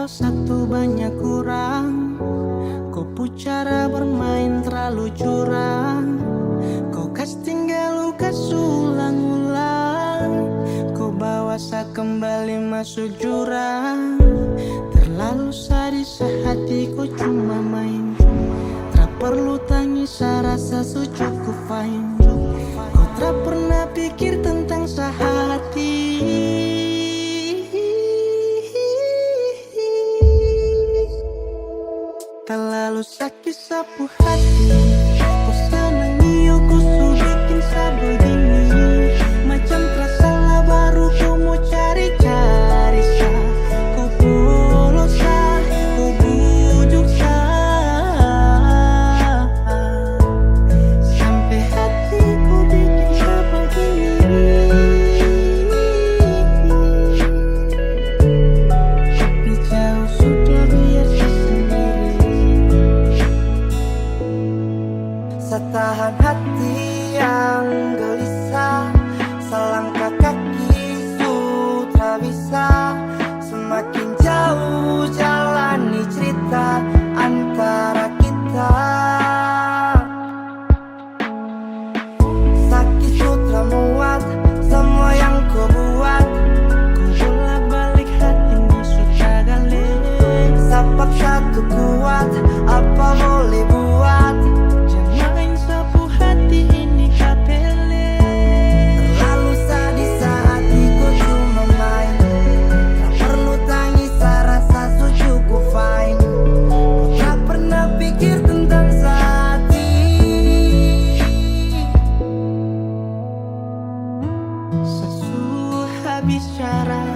Kalau satu banyak kurang, kau cara bermain terlalu curang. Kau kas tinggal luka ulang-ulang. Kau bawa saya kembali masuk jurang. Terlalu sadis hatiku cuma main. Tak perlu tangis rasa cukup fine. Kau tak pernah pikir tentang sehati. Terlalu sakit sapu hati. Kau senang iyo kau su bikin saya begini. Macam tersalah baru kau mau cari-cari saya. Kau bolos saya, kau bujuk saya. Sampai hatiku bikin saya begini. Tapi jauh sudah biasa sendiri. Setahan hati yang gelisah, selangkah kaki sudah bisa. Semakin jauh jalani cerita antara kita. Sakit sudah muat semua yang kau buat. Kau bolak-balik hatinya sudah galak. Sapak satu kuat, apa boleh buat. Jangan sapu hati ini kapele. Terlalu sadis saat itu cuma main. Tak perlu tangis rasa cukup fine. Kau tak pernah pikir tentang hati. Sesu habis cara